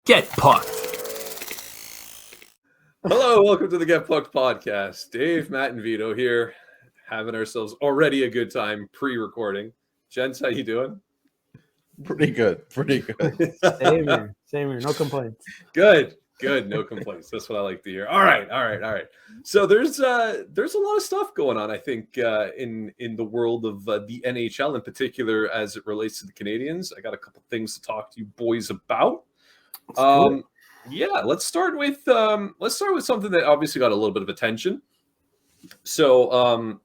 Get Pucked. Hello, welcome to the Get Pucked podcast. Dave, Matt, and Vito here, having ourselves already a good time pre-recording. Gents, how you doing? Pretty good. Same here. No complaints. Good. No complaints. That's what I like to hear. All right. So there's a lot of stuff going on, I think, in the world of the NHL in particular as it relates to the Canadiens. I got a couple things to talk to you boys about. Yeah, let's start with something that obviously got a little bit of attention. So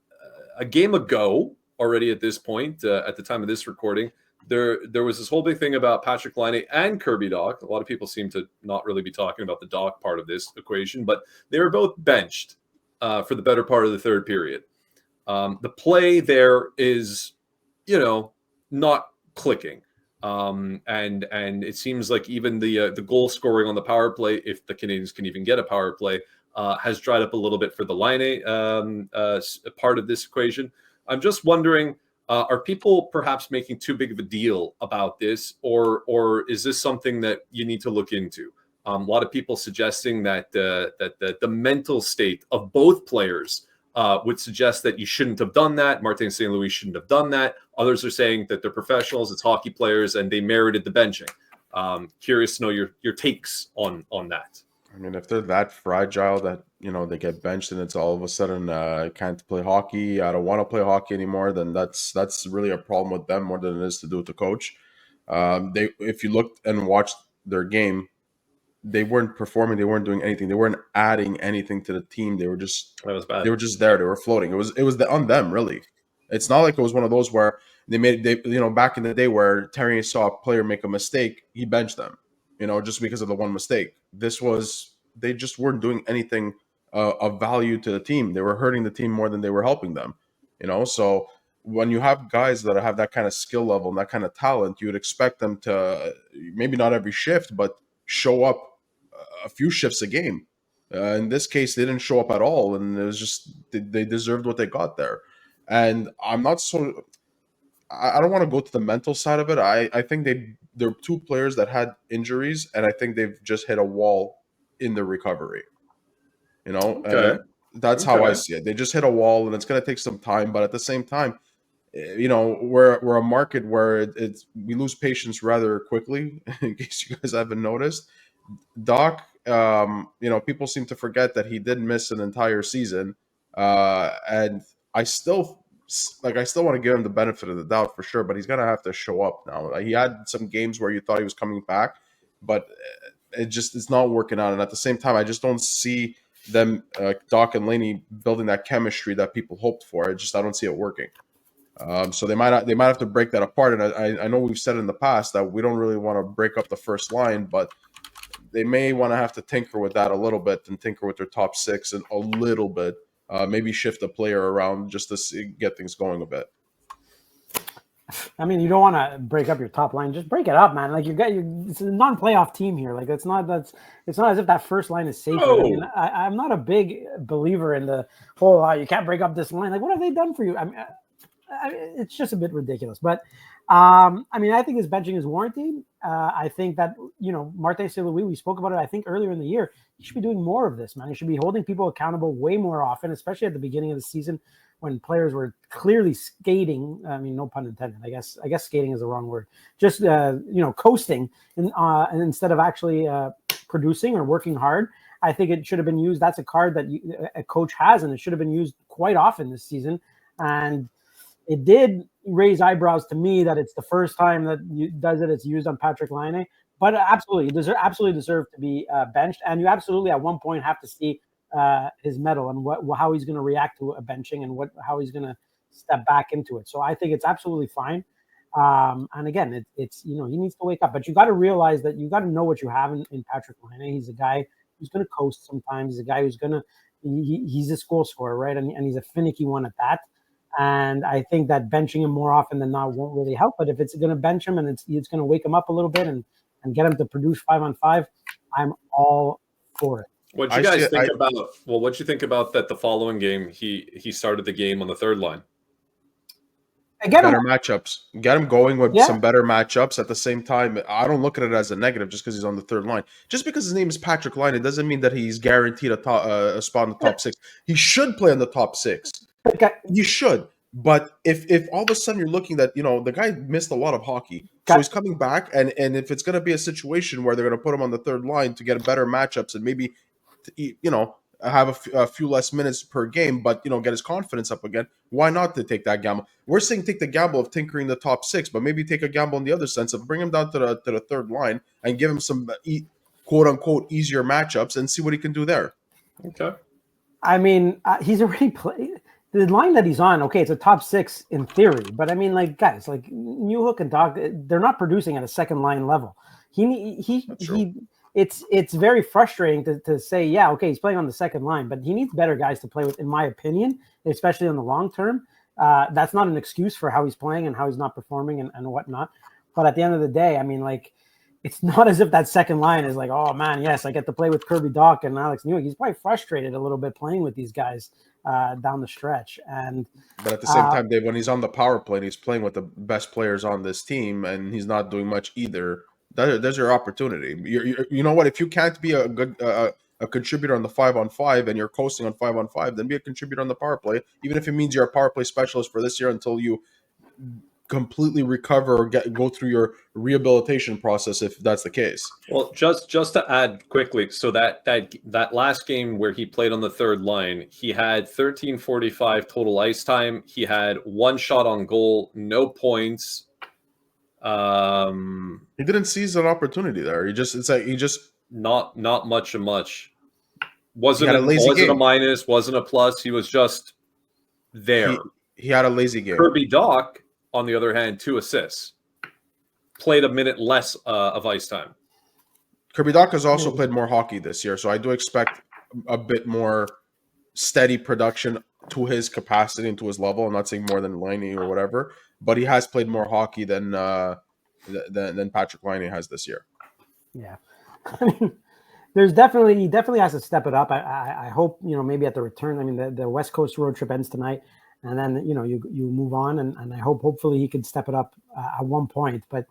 a game ago, already at this point, at the time of this recording, there was this whole big thing about Patrik Laine and Kirby Dach. A lot of people seem to not really be talking about the Dach part of this equation, but they were both benched for the better part of the third period. The play there is, not clicking. And it seems like even the goal scoring on the power play, if the Canadiens can even get a power play, has dried up a little bit for the Laine part of this equation. I'm just wondering, are people perhaps making too big of a deal about this, or is this something that you need to look into? A lot of people suggesting that the mental state of both players would suggest that you shouldn't have done that. Martin St. Louis shouldn't have done that. Others are saying that they're professionals, it's hockey players, and they merited the benching. Curious to know your takes on that. I mean, if they're that fragile that, they get benched and it's all of a sudden can't play hockey, I don't want to play hockey anymore, then that's really a problem with them more than it is to do with the coach. If you looked and watched their game, they weren't performing. They weren't doing anything. They weren't adding anything to the team. They were just That was bad. They were just there. They were floating. It was on them, really. It's not like it was one of those where back in the day where Terry saw a player make a mistake, he benched them, just because of the one mistake. They just weren't doing anything of value to the team. They were hurting the team more than they were helping them, So when you have guys that have that kind of skill level and that kind of talent, you would expect them to, maybe not every shift, but show up a few shifts a game. In this case, they didn't show up at all, and it was just they deserved what they got there. And I don't want to go to the mental side of it. I think there are two players that had injuries, and I think they've just hit a wall in the recovery. Okay. That's how I see it. They just hit a wall, and it's going to take some time. But at the same time, we're a market where we lose patience rather quickly. In case you guys haven't noticed, Dach, people seem to forget that he did miss an entire season, and I still want to give him the benefit of the doubt for sure, but he's gonna have to show up now. He had some games where you thought he was coming back, but it's not working out. And at the same time, I just don't see them, Dach and Laine, building that chemistry that people hoped for. I don't see it working. So they might have to break that apart. And I know we've said in the past that we don't really want to break up the first line, but they may want to have to tinker with that a little bit and tinker with their top six and a little bit. Maybe shift a player around just to get things going a bit. I mean, you don't want to break up your top line. Just break it up, man. Like it's a non-playoff team here. Like it's not as if that first line is safe. Oh. I mean, I'm not a big believer in the whole you can't break up this line. Like, what have they done for you? I mean, it's just a bit ridiculous. But I think his benching is warranted. I think that Martin St. Louis, we spoke about it, I think, earlier in the year. He should be doing more of this, man. He should be holding people accountable way more often, especially at the beginning of the season when players were clearly skating. I mean, no pun intended. I guess skating is the wrong word. Just coasting, and instead of actually producing or working hard. I think it should have been used. That's a card that a coach has, and it should have been used quite often this season. And it did raise eyebrows to me that it's the first time that it's used on Patrik Laine. But absolutely, you absolutely deserve to be benched, and you absolutely at one point have to see his mettle and how he's going to react to a benching and how he's going to step back into it. So I think it's absolutely fine. And again, it's he needs to wake up, but you got to realize that you got to know what you have in Patrik Laine. He's a guy who's going to coast sometimes. He's a guy who's he's a goal scorer, right? And he's a finicky one at that. And I think that benching him more often than not won't really help. But if it's going to bench him and it's going to wake him up a little bit and get him to produce 5-on-5, I'm all for it. What'd you think about that? The following game, he started the game on the third line. better matchups. Get him going with Yeah. some better matchups. At the same time, I don't look at it as a negative just because he's on the third line. Just because his name is Patrik Laine, it doesn't mean that he's guaranteed a spot in the top six. He should play in the top six. Okay. You should. But if all of a sudden you're looking that, the guy missed a lot of hockey, so he's coming back, and if it's going to be a situation where they're going to put him on the third line to get better matchups and maybe, have a few less minutes per game, but get his confidence up again, why not to take that gamble? We're saying take the gamble of tinkering the top six, but maybe take a gamble in the other sense of bring him down to the third line and give him some quote unquote easier matchups and see what he can do there. Okay. I mean, he's already played the line that he's on. Okay, it's a top six in theory, but I mean, like, guys, like Newhook and Dach, they're not producing at a second line level. It's very frustrating to say, yeah, okay, he's playing on the second line, but he needs better guys to play with, in my opinion, especially in the long term. That's not an excuse for how he's playing and how he's not performing and whatnot. But at the end of the day, I mean, like, it's not as if that second line is like, oh man, yes, I get to play with Kirby Dach and Alex Newhook. He's probably frustrated a little bit playing with these guys down the stretch. But at the same time, Dave, when he's on the power play, and he's playing with the best players on this team, and he's not doing much either. There's your opportunity. You know what? If you can't be a good a contributor on the 5-on-5 and you're coasting on 5-on-5, then be a contributor on the power play, even if it means you're a power play specialist for this year until you completely recover or go through your rehabilitation process, if that's the case. Well, just to add quickly, so that last game where he played on the third line, he had 13:45 total ice time. He had one shot on goal, no points. He didn't seize an opportunity there. He just not much. Wasn't game. A minus, wasn't a plus. He was just there. He had a lazy game. Kirby Dach, on the other hand, 2 assists. Played a minute less of ice time. Kirby Dach has also played more hockey this year, so I do expect a bit more steady production to his capacity and to his level. I'm not saying more than Laine or whatever, but he has played more hockey than Patrik Laine has this year. Yeah, I mean, he definitely has to step it up. I hope maybe at the return. I mean, the West Coast road trip ends tonight, and then you move on, and I hopefully he can step it up at one point. But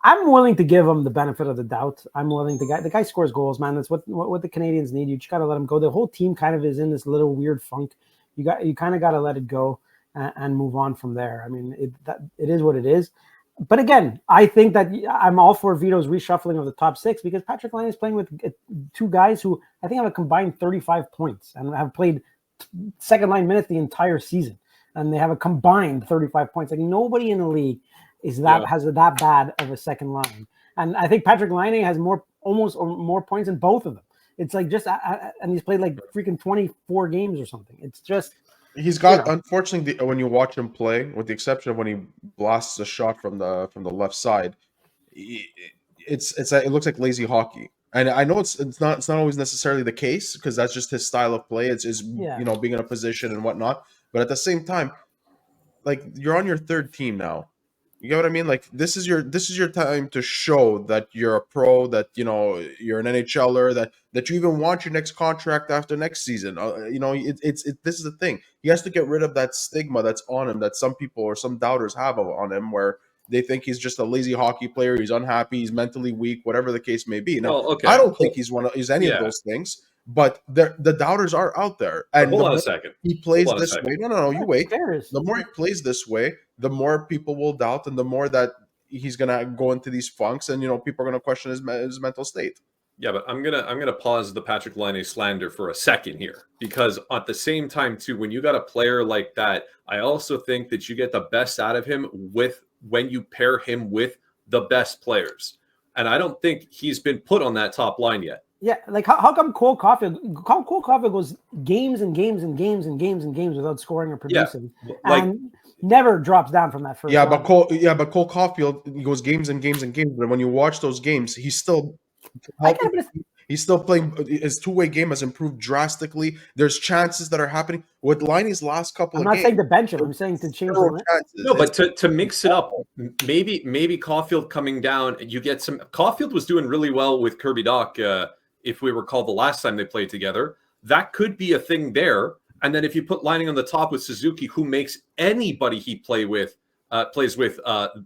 I'm willing to give him the benefit of the doubt. I'm willing to the guy scores goals, man. That's what the Canadiens need. You just got to let him go. The whole team kind of is in this little weird funk. You kind of got to let it go and move on from there. I mean, it is what it is. But again, I think that I'm all for Vito's reshuffling of the top six because Patrik Laine is playing with 2 guys who I think have a combined 35 points and have played second line minutes the entire season, and they have a combined 35 points. Like nobody in the league has that bad of a second line, and I think Patrik Laine has almost more points than both of them. It's like just and he's played like freaking 24 games or something. It's just. He's got unfortunately when you watch him play, with the exception of when he blasts a shot from the left side, it looks like lazy hockey. And I know it's not always necessarily the case because that's just his style of play. It's being in a position and whatnot. But at the same time, like you're on your third team now. You get what I mean? Like this is your time to show that you're a pro, that you're an NHLer, that you even want your next contract after next season. This is the thing. He has to get rid of that stigma that's on him that some people or some doubters have on him, where they think he's just a lazy hockey player, he's unhappy, he's mentally weak, whatever the case may be. Now, I don't think he's any of those things. But the doubters are out there. And hold on a second. He plays this way. No, you wait. The more he plays this way, the more people will doubt, and the more that he's gonna go into these funks, and people are gonna question his mental state. Yeah, but I'm gonna pause the Patrik Laine slander for a second here, because at the same time too, when you got a player like that, I also think that you get the best out of him when you pair him with the best players, and I don't think he's been put on that top line yet. Yeah, like how come Cole Caulfield goes games and games and games and games and games without scoring or producing, and never drops down from that first. But Cole Caulfield, he goes games and games and games. But when you watch those games, he's still playing. His two-way game has improved drastically. There's chances that are happening with Laine's last couple. I'm not saying to bench him. I'm saying to change the No, but to mix it up, maybe Caulfield coming down. You get some. Caulfield was doing really well with Kirby Dach. If we recall the last time they played together, that could be a thing there. And then if you put Laine on the top with Suzuki, who makes anybody he play with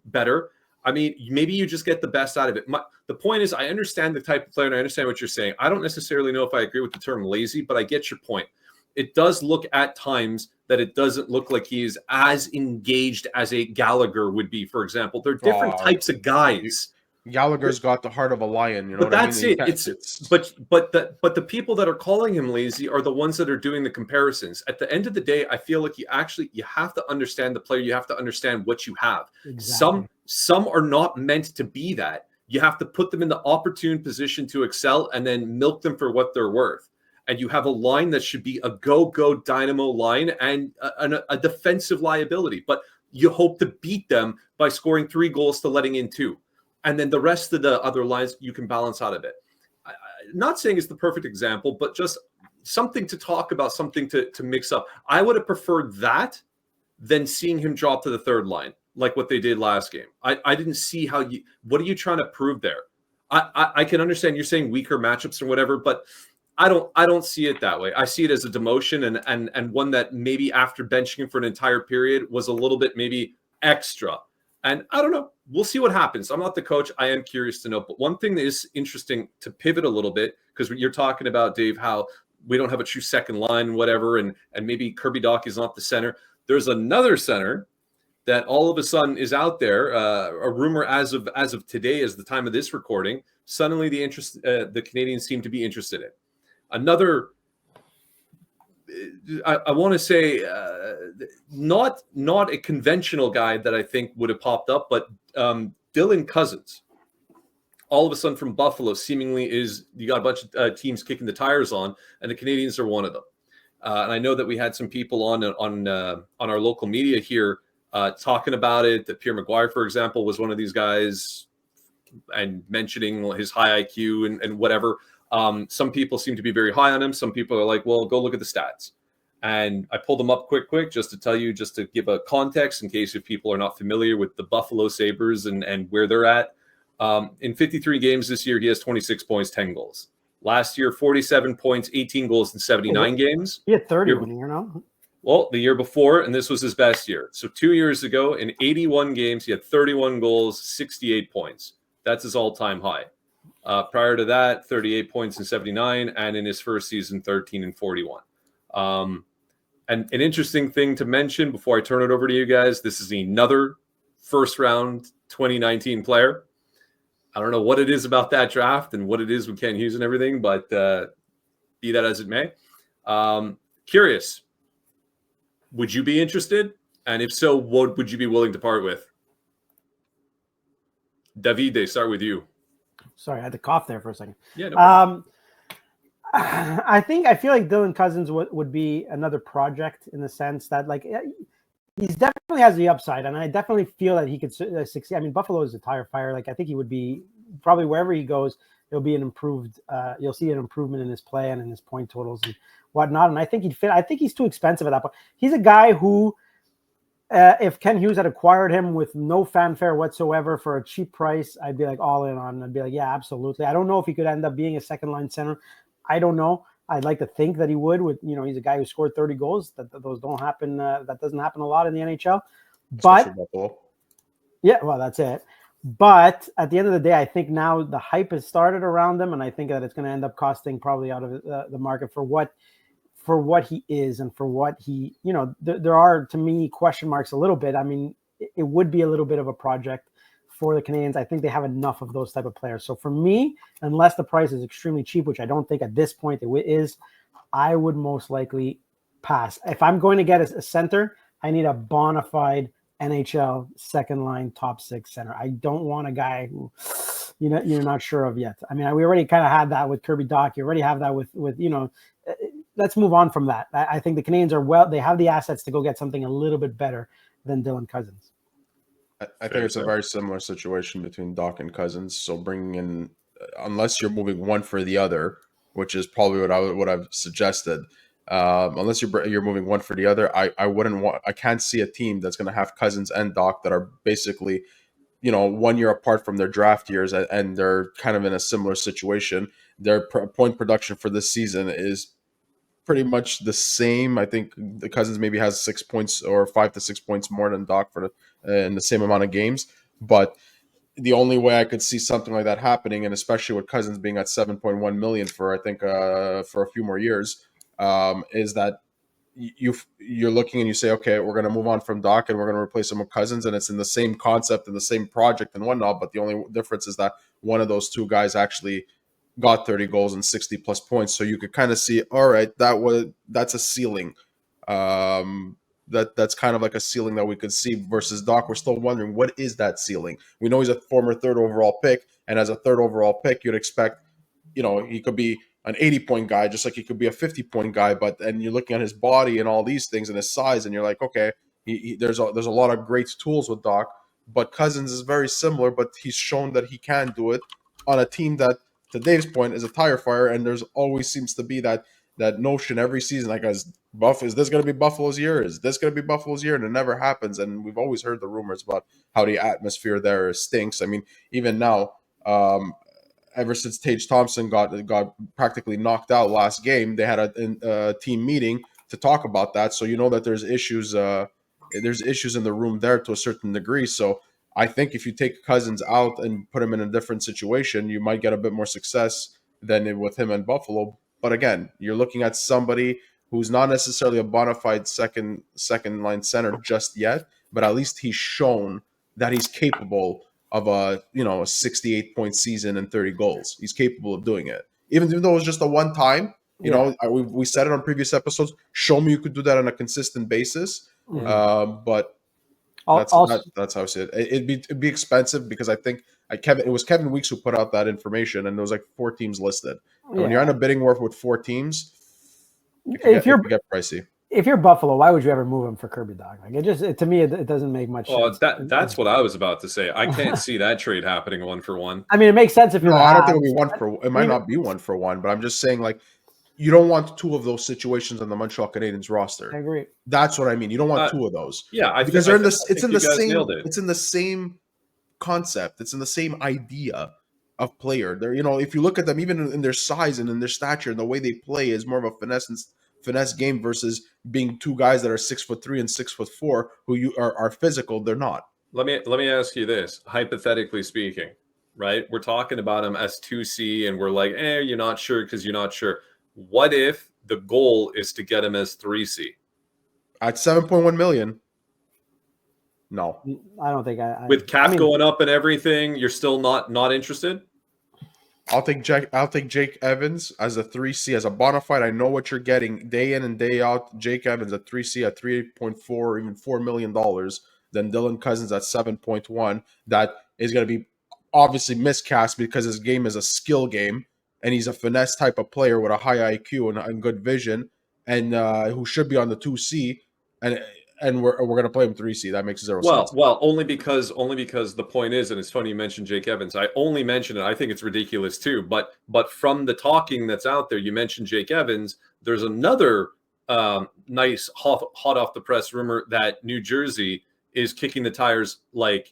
better. I mean, maybe you just get the best out of it. The point is, I understand the type of player and I understand what you're saying. I don't necessarily know if I agree with the term lazy, but I get your point. It does look at times that it doesn't look like he is as engaged as a Gallagher would be, for example. They're different types of guys. Gallagher's got the heart of a lion, you know but what I that's mean? it. But the people that are calling him lazy are the ones that are doing the comparisons. At the end of the day, I feel like you have to understand the player. You have to understand what you have. Exactly. Some are not meant to be that. You have to put them in the opportune position to excel and then milk them for what they're worth. And you have a line that should be a go dynamo line and a defensive liability. But you hope to beat them by scoring 3 goals to letting in 2. And then the rest of the other lines you can balance out of it. Not saying it's the perfect example, but just something to talk about, something to mix up. I would have preferred that than seeing him drop to the third line, like what they did last game. I didn't see what are you trying to prove there? I can understand you're saying weaker matchups or whatever, but I don't see it that way. I see it as a demotion and one that maybe after benching him for an entire period was a little bit maybe extra. And I don't know. We'll see what happens. I'm not the coach. I am curious to know. But one thing that is interesting to pivot a little bit, because you're talking about, Dave, how we don't have a true second line, whatever, and maybe Kirby Dach is not the center. There's another center that all of a sudden is out there, a rumor as of today, as the time of this recording. Suddenly the Canadiens seem to be interested in. Another, I want to say, not a conventional guy that I think would have popped up, but Dylan Cozens. All of a sudden from Buffalo, seemingly you got a bunch of teams kicking the tires on, and the Canadiens are one of them. And I know that we had some people on our local media here talking about it. That Pierre Maguire, for example, was one of these guys, and mentioning his high IQ and whatever. Some people seem to be very high on him. Some people are like, well, go look at the stats. And I pulled them up quick, just to tell you, just to give a context in case if people are not familiar with the Buffalo Sabres and where they're at. In 53 games this year, he has 26 points, 10 goals. Last year, 47 points, 18 goals in 79 games. He had 30 one year, no? Well, the year before, and this was his best year. So 2 years ago, in 81 games, he had 31 goals, 68 points. That's his all-time high. Prior to that, 38 points in 79, and in his first season, 13 and 41. And an interesting thing to mention before I turn it over to you guys, this is another first-round 2019 player. I don't know what it is about that draft and what it is with Ken Hughes and everything, but be that as it may. Curious, would you be interested? And if so, what would you be willing to part with? David, start with you. Sorry, I had to cough there for a second. Yeah, no problem. I feel like Dylan Cozens would be another project in the sense that, like, he's definitely has the upside, and I definitely feel that he could succeed. I mean, Buffalo is a tire fire. Like, I think he would be probably wherever he goes, there'll be an improved. You'll see an improvement in his play and in his point totals and whatnot. And I think he'd fit. I think he's too expensive at that point. He's a guy who, if Ken Hughes had acquired him with no fanfare whatsoever for a cheap price, I'd be like all in on. I'd be like, yeah, absolutely. I don't know if he could end up being a second line center. I don't know. I'd like to think that he would. With he's a guy who scored 30 goals. Those don't happen. That doesn't happen a lot in the NHL. But yeah, well, that's it. But at the end of the day, I think now the hype has started around him, and I think that it's going to end up costing probably out of the market for what he is and for what he. There are, to me, question marks a little bit. I mean, it would be a little bit of a project for the Canadiens. I think they have enough of those type of players. So for me, unless the price is extremely cheap, which I don't think at this point it is, I would most likely pass. If I'm going to get a center, I need a bona fide NHL second line top 6 center. I don't want a guy who you're not sure of yet. I mean, we already kind of had that with Kirby Dach. You already have that with let's move on from that. I think the Canadiens they have the assets to go get something a little bit better than Dylan Cozens. I think it's a very similar situation between Dach and Cozens. So bringing in, unless you're moving one for the other, which is probably what I've suggested. Unless you're moving one for the other, I can't see a team that's going to have Cozens and Dach that are basically, 1 year apart from their draft years, and they're kind of in a similar situation. Their point production for this season is pretty much the same. I think the Cozens maybe has 6 points or 5 to 6 points more than Dach for in the same amount of games. But the only way I could see something like that happening, and especially with Cozens being at 7.1 million for I think for a few more years, is that you're looking and you say, okay, we're going to move on from Dach and we're going to replace him with Cozens, and it's in the same concept and the same project and whatnot. But the only difference is that one of those two guys actually got 30 goals and 60 plus points. So you could kind of see, all right, that's a ceiling. That's kind of like a ceiling that we could see versus Dach. We're still wondering, what is that ceiling? We know he's a former third overall pick, and as a third overall pick, you'd expect, he could be an 80-point guy, just like he could be a 50-point guy. And you're looking at his body and all these things and his size, and you're like, okay, there's a lot of great tools with Dach, but Cozens is very similar, but he's shown that he can do it on a team that, to Dave's point, is a tire fire, and there's always seems to be that notion every season, like, is this going to be Buffalo's year? Is this going to be Buffalo's year? And it never happens. And we've always heard the rumors about how the atmosphere there stinks. I mean, even now, ever since Tage Thompson got practically knocked out last game, they had a team meeting to talk about that. So that there's issues. There's issues in the room there to a certain degree. So I think if you take Cozens out and put him in a different situation, you might get a bit more success than with him in Buffalo. But again, you're looking at somebody who's not necessarily a bona fide second line center just yet, but at least he's shown that he's capable of a 68-point season and 30 goals. He's capable of doing it, even though it was just a one time. We said it on previous episodes. Show me you could do that on a consistent basis. But that's how I see it. It'd be expensive because I think it was Kevin Weeks who put out that information, and there was like 4 teams listed. And when you're on a bidding war with 4 teams, it can get pricey. If you're Buffalo, why would you ever move him for Kirby Dach? Like to me, it doesn't make much sense. That's what I was about to say. I can't see that trade happening 1-for-1. I mean, it makes sense if you're. I don't think it'll be 1-for-1. It might not be 1-for-1, but I'm just saying, like, you don't want 2 of those situations on the Montreal Canadiens roster. I agree. That's what I mean. You don't want 2 of those. Yeah, because it's in the same concept. It's in the same idea of player. They're, if you look at them, even in their size and in their stature and the way they play, is more of a finesse game versus being 2 guys that are 6'3" and 6'4" who are physical. They're not. Let me ask you this, hypothetically speaking, right? We're talking about him as 2C, and we're like, you're not sure because you're not sure. What if the goal is to get him as 3C? At 7.1 million? No. I don't think with cap going up and everything, you're still not interested? I'll take Jake Evans as a 3C, as a bona fide. I know what you're getting day in and day out. Jake Evans at 3C at $3.4 or even $4 million. Then Dylan Cozens at 7.1. That is going to be obviously miscast because his game is a skill game, and he's a finesse type of player with a high IQ and good vision, and who should be on the 2C, and we're going to play him 3C. That makes zero sense. Well, only because the point is, and it's funny you mentioned Jake Evans. I only mentioned it. I think it's ridiculous too. But from the talking that's out there, you mentioned Jake Evans. There's another nice hot off the press rumor that New Jersey is kicking the tires like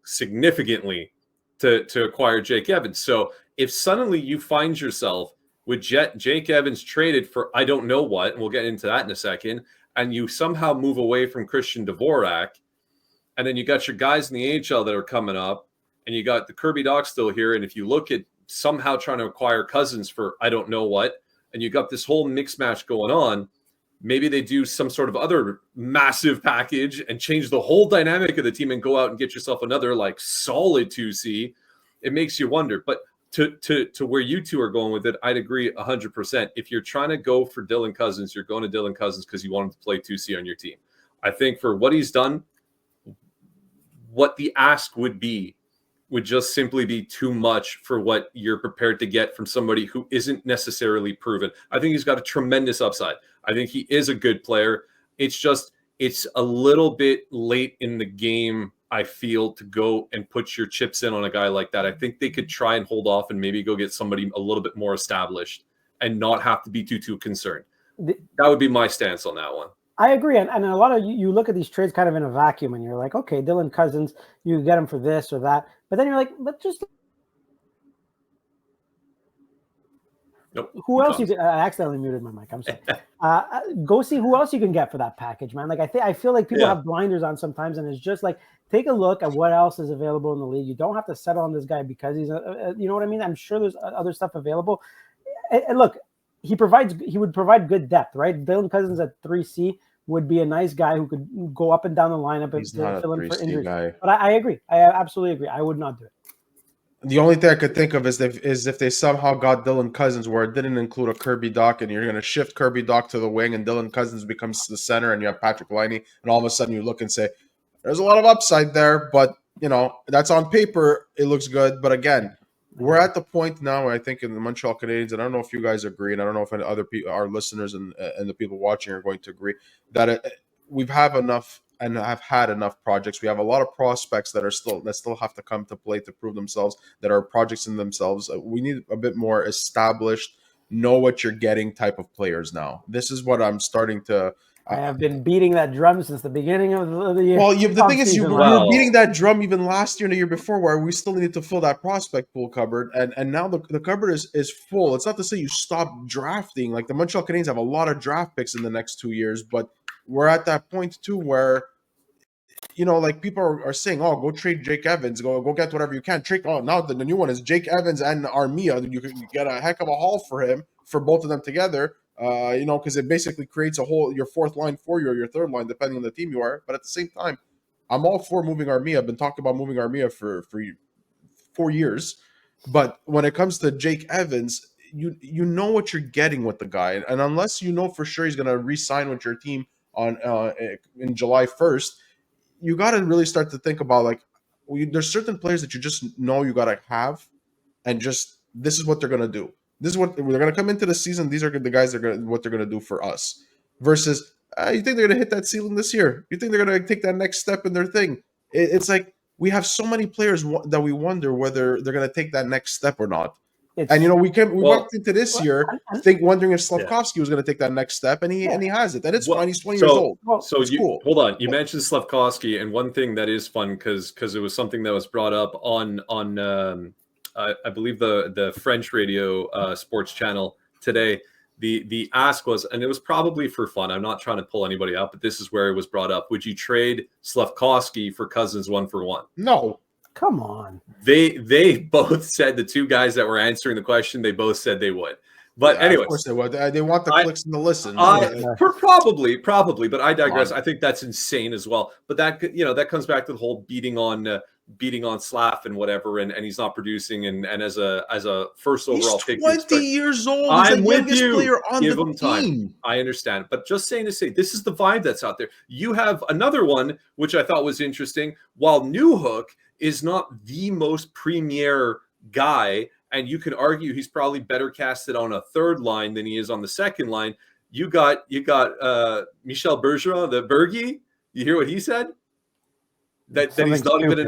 significantly to acquire Jake Evans. So if suddenly you find yourself with Jake Evans traded for I don't know what, and we'll get into that in a second, and you somehow move away from Christian Dvorak, and then you got your guys in the AHL that are coming up, and you got the Kirby Dach still here, and if you look at somehow trying to acquire Cozens for I don't know what, and you got this whole mix match going on, maybe they do some sort of other massive package and change the whole dynamic of the team and go out and get yourself another like solid 2C. It makes you wonder. But to where you two are going with it, I'd agree 100%. If you're trying to go for Dylan Cozens, you're going to Dylan Cozens because you want him to play 2C on your team. I think for what he's done, what the ask would just simply be too much for what you're prepared to get from somebody who isn't necessarily proven. I think he's got a tremendous upside. I think he is a good player. It's a little bit late in the game, I feel, to go and put your chips in on a guy like that. I think they could try and hold off and maybe go get somebody a little bit more established and not have to be too concerned. That would be my stance on that one. I agree. And a lot of you look at these trades kind of in a vacuum and you're like, okay, Dylan Cozens, you get him for this or that. But then you're like, but just Nope. Who else you can? I accidentally muted my mic. I'm sorry. Go see who else you can get for that package, man. Like I feel like people have blinders on sometimes, and it's just like take a look at what else is available in the league. You don't have to settle on this guy because he's you know what I mean. I'm sure there's other stuff available. And look, he would provide good depth, right? Dylan Cozens at 3C would be a nice guy who could go up and down the lineup and fill in for injuries. Guy. But I agree. I absolutely agree. I would not do it. The only thing I could think of is if they somehow got Dylan Cozens where it didn't include a Kirby Dach, and you're going to shift Kirby Dach to the wing, and Dylan Cozens becomes the center, and you have Patrik Laine, and all of a sudden you look and say, there's a lot of upside there, but, that's on paper. It looks good. But again, we're at the point now where I think in the Montreal Canadiens, and I don't know if you guys agree, and I don't know if any other people, our listeners and the people watching are going to agree, that we've have enough and have had enough projects. We have a lot of prospects that still have to come to play to prove themselves, that are projects in themselves. We need a bit more established, know what you're getting type of players now. This is what I'm starting to... I have been beating that drum since the beginning of the year. Well, the thing is, you were beating that drum even last year and the year before, where we still needed to fill that prospect pool cupboard, and now the cupboard is full. It's not to say you stop drafting. Like the Montreal Canadiens have a lot of draft picks in the next 2 years, but we're at that point too where, like people are saying, oh, go trade Jake Evans, go get whatever you can. Trade. Oh, now the new one is Jake Evans and Armia. You get a heck of a haul for him, for both of them together. Because it basically creates your fourth line for you or your third line, depending on the team you are. But at the same time, I'm all for moving Armia. I've been talking about moving Armia for 4 years. But when it comes to Jake Evans, you know what you're getting with the guy. And unless you know for sure he's going to re-sign with your team in July 1st, you got to really start to think about, there's certain players that you just know you got to have, and just this is what they're going to do. This is what they're going to come into the season. These are the guys that are what they're going to do for us. Versus, you think they're going to hit that ceiling this year? You think they're going to take that next step in their thing? It's like we have so many players that we wonder whether they're going to take that next step or not. We walked into this year wondering if Slavkovsky was going to take that next step, and he hasn't. And it's fine. He's 20 years old. Cool. Hold on. You mentioned Slavkovsky, and one thing that is fun because it was something that was brought up on I believe the French radio sports channel today. The ask was, and it was probably for fun. I'm not trying to pull anybody up, but this is where it was brought up. Would you trade Slavkovsky for Cozens 1-for-1? No. Come on. They both said, the two guys that were answering the question, they both said they would. But anyway, of course they would. They want the clicks and the listens. Probably, but I digress. I think that's insane as well. But that comes back to the whole beating on Slav and whatever, and he's not producing. And as a first overall pick, 20 years old. I'm with you. Player on Give the him team. time. I understand, but just saying to say this is the vibe that's out there. You have another one which I thought was interesting. While Newhook is not the most premier guy, and you could argue he's probably better casted on a third line than he is on the second line. You got Michel Bergeron, the Bergie. You hear what he said? That he's not even an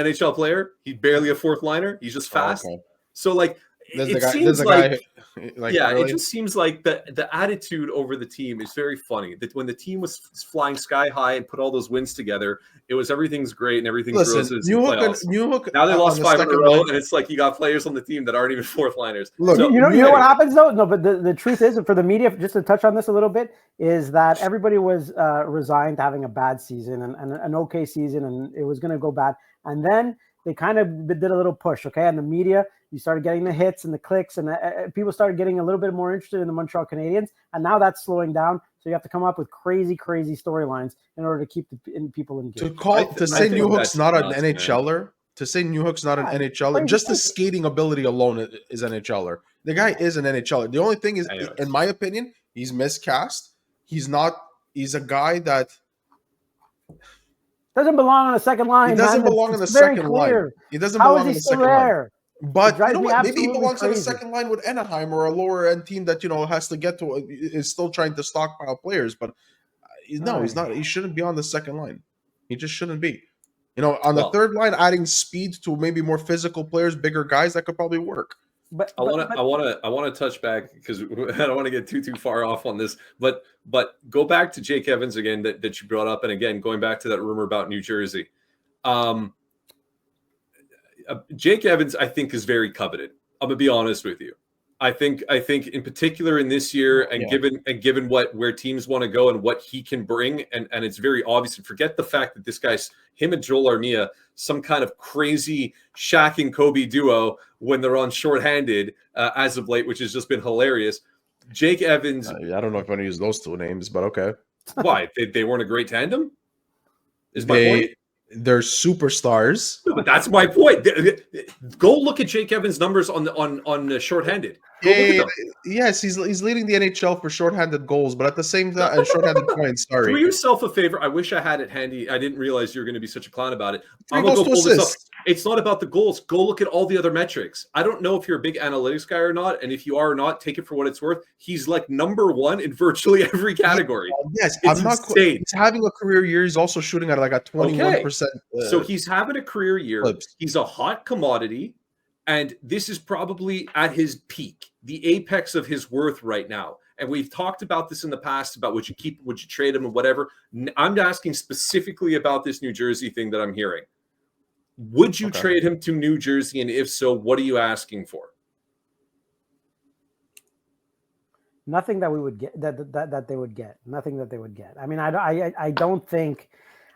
NHL player. He's barely a fourth liner. He's just fast. Okay. So it just seems like the attitude over the team is very funny. That when the team was flying sky high and put all those wins together, it was everything's great and everything's roses. Newhook, now they lost 5 in a row, and it's like you got players on the team that aren't even fourth liners. Look, you know what happens though? No, but the truth is, for the media, just to touch on this a little bit, is that everybody was resigned to having a bad season and an okay season, and it was going to go bad, and then they kind of did a little push, okay? And the media, you started getting the hits and the clicks, and people started getting a little bit more interested in the Montreal Canadiens, and now that's slowing down. So you have to come up with crazy storylines in order to keep people engaged. To say Newhook's not an NHLer, just the skating ability alone is NHLer. The guy is an NHLer. The only thing is, in my opinion, he's miscast. He's a guy that doesn't belong on the second line. He doesn't belong on the second line. He doesn't belong on the second line. But you know what? Maybe he belongs on the second line with Anaheim or a lower end team that has to get to is still trying to stockpile players. But he's not. He shouldn't be on the second line. He just shouldn't be. On the third line, adding speed to maybe more physical players, bigger guys, that could probably work. I want to touch back because I don't want to get too far off on this. But go back to Jake Evans again that you brought up, and again going back to that rumor about New Jersey. Jake Evans, I think, is very coveted. I'm gonna be honest with you. I think in particular in this year, and given where teams want to go and what he can bring, and it's very obvious. And forget the fact that this guy's him and Joel Armia, some kind of crazy Shaq and Kobe duo when they're on shorthanded as of late, which has just been hilarious. Jake Evans. I don't know if I'm going to use those two names, but okay. Why? They weren't a great tandem? Is my point. They're superstars. No, but that's my point. Go look at Jake Evans' numbers on shorthanded. Yes, he's leading the NHL for shorthanded goals, but at the same time, and shorthanded points. Sorry. Do yourself a favor. I wish I had it handy. I didn't realize you were going to be such a clown about it. I'm going to go pull this up. It's not about the goals. Go look at all the other metrics. I don't know if you're a big analytics guy or not, and if you are or not, take it for what it's worth. He's like number one in virtually every category. Yes, it's insane. He's having a career year. He's also shooting at like a 21%. So he's having a career year. Flips. He's a hot commodity, and this is probably at his peak, the apex of his worth right now. And we've talked about this in the past about would you trade him and whatever. I'm asking specifically about this New Jersey thing that I'm hearing. Would you trade him to New Jersey? And if so, what are you asking for? Nothing that we would get that they would get. Nothing that they would get. I mean, I don't think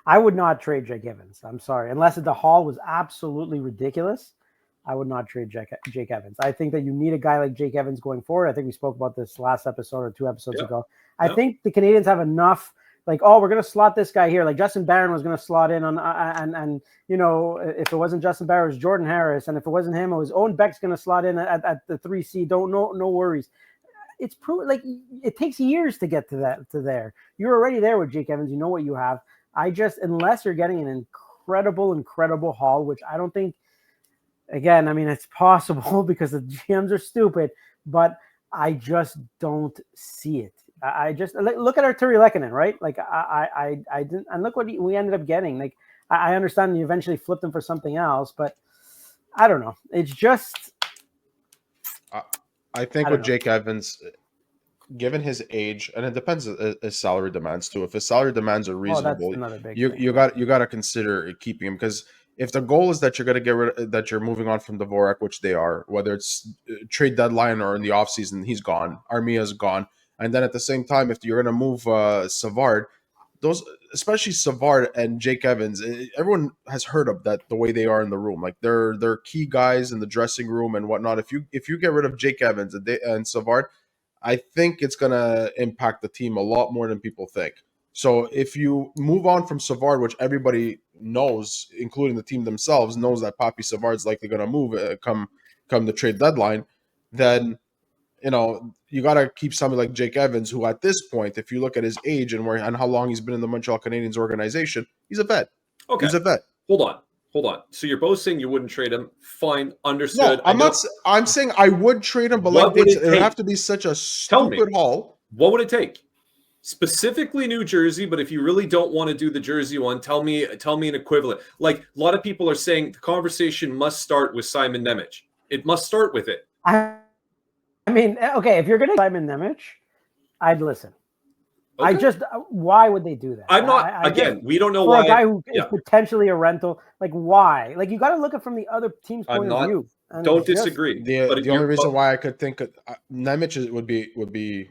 I would not trade Jake Evans. I'm sorry, unless the haul was absolutely ridiculous. I would not trade Jake Evans. I think that you need a guy like Jake Evans going forward. I think we spoke about this last episode or 2 episodes ago. I think the Canadiens have enough. Like, we're going to slot this guy here. Like Justin Barron was going to slot in on, and you know, if it wasn't Justin Barron, it was Jordan Harris, and if it wasn't him, it was Owen Beck's going to slot in at the 3C. No worries. It's like it takes years to get to there. You're already there with Jake Evans. You know what you have. Unless you're getting an incredible haul, which I don't think. Again, I mean, it's possible because the GMs are stupid, but I just don't see it. I just look at Arturi Lehkonen, right? Like I didn't, and look what we ended up getting. Like I understand you eventually flipped him for something else, but I don't know. It's just. I think with Jake Evans, given his age, and it depends his salary demands too. If his salary demands are reasonable, you got to consider keeping him, because if the goal is that you're going to that you're moving on from Dvorak, which they are, whether it's trade deadline or in the offseason, he's gone. Armia's gone. And then at the same time, if you're going to move Savard, those, especially Savard and Jake Evans, everyone has heard of that, the way they are in the room. Like they're key guys in the dressing room and whatnot. If you get rid of Jake Evans and Savard, I think it's going to impact the team a lot more than people think. So if you move on from Savard, which everybody knows, including the team themselves, knows that Papi Savard's likely going to move come the trade deadline, then you got to keep somebody like Jake Evans, who at this point, if you look at his age and how long he's been in the Montreal Canadiens organization, he's a vet. Okay, he's a vet. Hold on. So you're both saying you wouldn't trade him. Fine, understood. No, I'm not. I'm saying I would trade him, but it would have to be such a stupid haul. What would it take? Specifically New Jersey, but if you really don't want to do the Jersey one, tell me an equivalent. Like a lot of people are saying the conversation must start with Simon Nemec. It must start with it. I mean, okay, if you're going to Simon Nemec, I'd listen. Okay. Why would they do that? I'm not, we don't know why. For a guy who is potentially a rental, like why? Like you got to look at it from the other team's point of view. Don't disagree. The only reason why I could think Nemec would be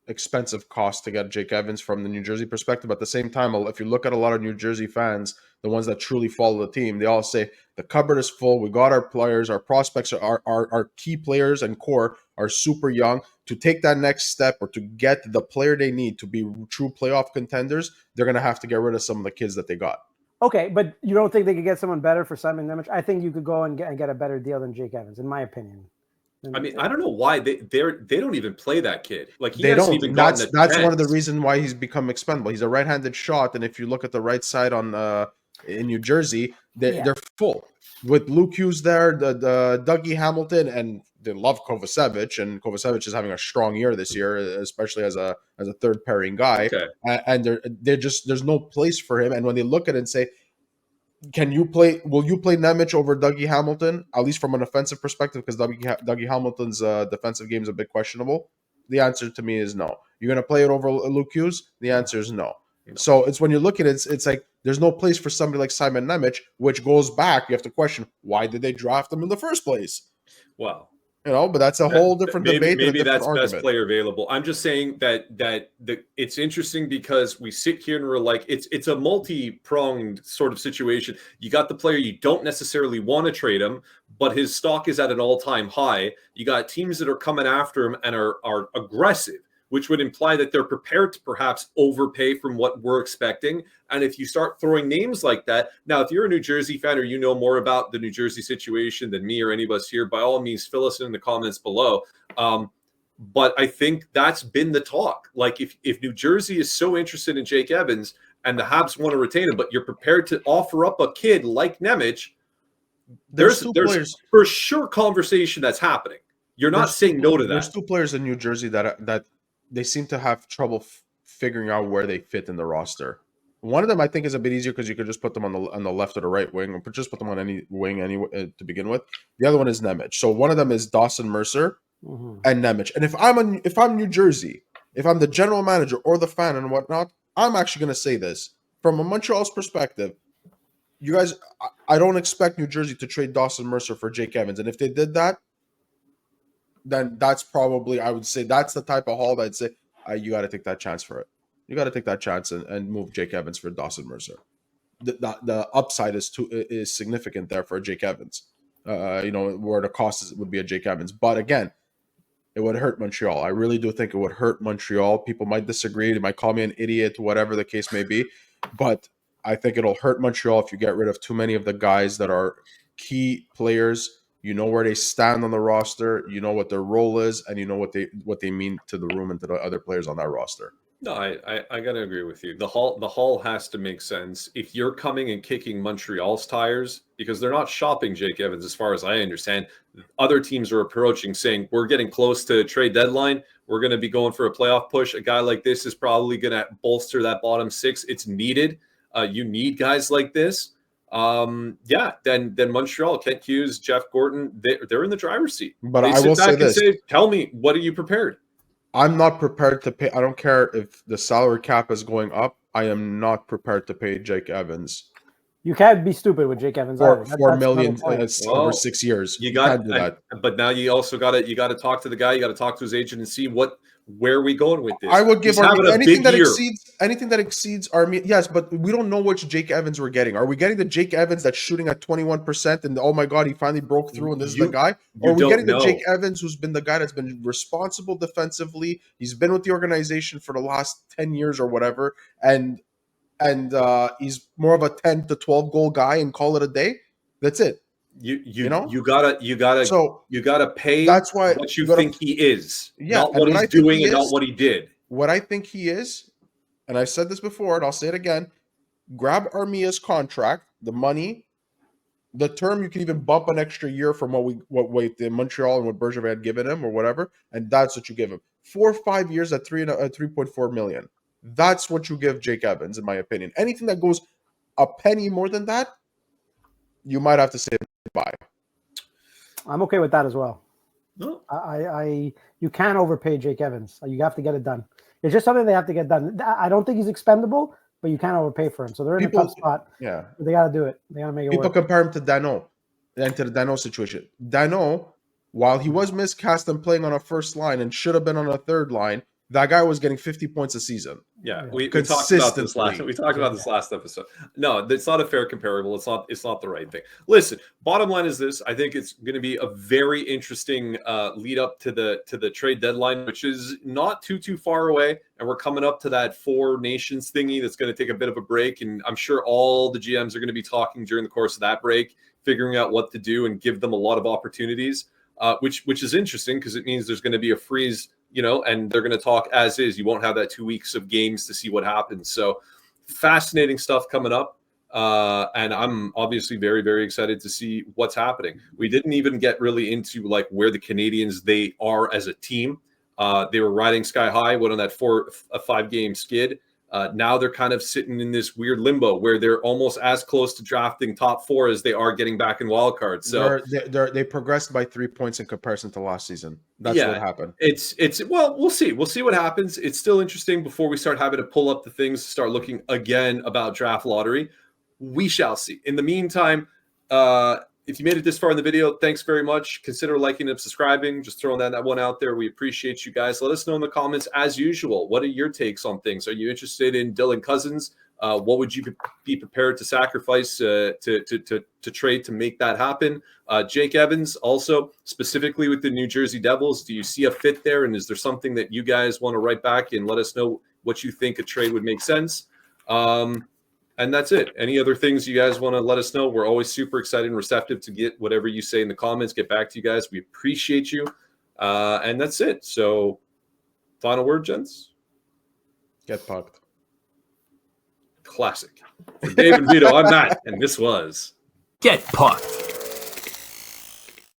expensive cost to get Jake Evans from the New Jersey perspective. But at the same time, if you look at a lot of New Jersey fans, the ones that truly follow the team, they all say the cupboard is full. We got our players, our prospects, our key players and core are super young. To take that next step or to get the player they need to be true playoff contenders, they're going to have to get rid of some of the kids that they got. Okay, but you don't think they could get someone better for Simon Nemec? I think you could go and get a better deal than Jake Evans, in my opinion. I mean, I don't know why they don't even play that kid. Like they don't. Even that's one of the reasons why he's become expendable. He's a right-handed shot, and if you look at the right side in New Jersey, they're full with Luke Hughes there, the Dougie Hamilton, and they love Kovacevic, and Kovacevic is having a strong year this year, especially as a third pairing guy. Okay. And there's no place for him. And when they look at it and say, will you play Nemec over Dougie Hamilton, at least from an offensive perspective, because Dougie Hamilton's defensive game is a bit questionable? The answer to me is no. You're going to play it over Luke Hughes? The answer is no. So it's when you look at it, it's like there's no place for somebody like Simon Nemec, which goes back. You have to question, why did they draft him in the first place? Well, But that's a whole different debate. Maybe and a different that's argument. best player available. I'm just saying that it's interesting because we sit here and we're like, it's a multi-pronged sort of situation. You got the player you don't necessarily want to trade him, but his stock is at an all-time high. You got teams that are coming after him and are aggressive, which would imply that they're prepared to perhaps overpay from what we're expecting. And if you start throwing names like that, now, if you're a New Jersey fan or you know more about the New Jersey situation than me or any of us here, by all means, fill us in the comments below. But I think that's been the talk. Like, if New Jersey is so interested in Jake Evans and the Habs want to retain him, but you're prepared to offer up a kid like Nemec, there's for sure conversation that's happening. You're not saying no to that. There's two players in New Jersey that they seem to have trouble figuring out where they fit in the roster. One of them I think is a bit easier because you could just put them on the left or the right wing, or just put them on any wing to begin with. The other one is Nemec. So one of them is Dawson Mercer and Nemec. And if I'm New Jersey, if I'm the general manager or the fan and whatnot, I'm actually going to say this from a Montreal's perspective. You guys, I don't expect New Jersey to trade Dawson Mercer for Jake Evans, and if they did that, then that's probably, I would say, that's the type of haul that I'd say you got to take that chance for it. You got to take that chance and move Jake Evans for Dawson Mercer. The upside is significant there for Jake Evans. Where the cost would be a Jake Evans. But again, it would hurt Montreal. I really do think it would hurt Montreal. People might disagree. They might call me an idiot, whatever the case may be. But I think it'll hurt Montreal if you get rid of too many of the guys that are key players. You know where they stand on the roster. You know what their role is, and you know what they mean to the room and to the other players on that roster. No, I gotta agree with you. The haul has to make sense. If you're coming and kicking Montreal's tires, because they're not shopping Jake Evans, as far as I understand, other teams are approaching, saying we're getting close to trade deadline. We're going to be going for a playoff push. A guy like this is probably going to bolster that bottom six. It's needed. You need guys like this. Then Montreal, Kent Hughes, Jeff Gorton, they're in the driver's seat. But I will say this: tell me, what are you prepared? I'm not prepared to pay. I don't care if the salary cap is going up. I am not prepared to pay Jake Evans. You can't be stupid with Jake Evans. $4 million over 6 years. You can't do that. But now you also got to talk to the guy. You got to talk to his agent and see where are we going with this. I would give anything that exceeds Army. Yes, but we don't know which Jake Evans we're getting. Are we getting the Jake Evans that's shooting at 21% and oh my God, he finally broke through and this is the guy? Or are we getting the Jake Evans who's been the guy that's been responsible defensively? He's been with the organization for the last 10 years or whatever, and he's more of a 10 to 12 goal guy and call it a day. That's it. You gotta pay. That's why what you think he is, not what he's doing and not what he did. What I think he is, and I've said this before, and I'll say it again: grab Armia's contract, the money, the term. You can even bump an extra year from what the Montreal and what Bergevin had given him or whatever, and that's what you give him. 4 or 5 years at 3.4 million. That's what you give Jake Evans, in my opinion. Anything that goes a penny more than that, you might have to say bye. I'm okay with that as well. No. You can't overpay Jake Evans. You have to get it done. It's just something they have to get done. I don't think he's expendable, but you can't overpay for him. So they're in a tough spot. Yeah. They got to do it. They got to make it work. People compare him to Danault and to the Danault situation. Danault, while he was miscast and playing on a first line and should have been on a third line, that guy was getting 50 points a season. Yeah, we talked about this last episode. No, it's not a fair comparable. It's not the right thing. Listen, bottom line is this: I think it's going to be a very interesting lead up to the trade deadline, which is not too far away, and we're coming up to that 4 nations thingy that's going to take a bit of a break, and I'm sure all the GMs are going to be talking during the course of that break, figuring out what to do and give them a lot of opportunities, which is interesting because it means there's going to be a freeze. And they're going to talk as is. You won't have that 2 weeks of games to see what happens. So fascinating stuff coming up. And I'm obviously very, very excited to see what's happening. We didn't even get really into like where the Canadiens, they are as a team. They were riding sky high, went on that 5-game skid. Now they're kind of sitting in this weird limbo where they're almost as close to drafting top 4 as they are getting back in wild cards. So they progressed by 3 points in comparison to last season. That's what happened. We'll see. We'll see what happens. It's still interesting before we start having to pull up the things, start looking again about draft lottery. We shall see. In the meantime, if you made it this far in the video, thanks very much. Consider liking and subscribing. Just throwing that one out there. We appreciate you guys. Let us know in the comments, as usual. What are your takes on things? Are you interested in Dylan Cozens? What would you be prepared to sacrifice to trade to make that happen? Jake Evans, also specifically with the New Jersey Devils, do you see a fit there? And is there something that you guys want to write back and let us know what you think a trade would make sense? And that's it. Any other things you guys want to let us know? We're always super excited and receptive to get whatever you say in the comments, get back to you guys. We appreciate you. And that's it. So final word, gents? Get pucked. Classic. For Dave and Vito, I'm Matt, and this was Get Pucked.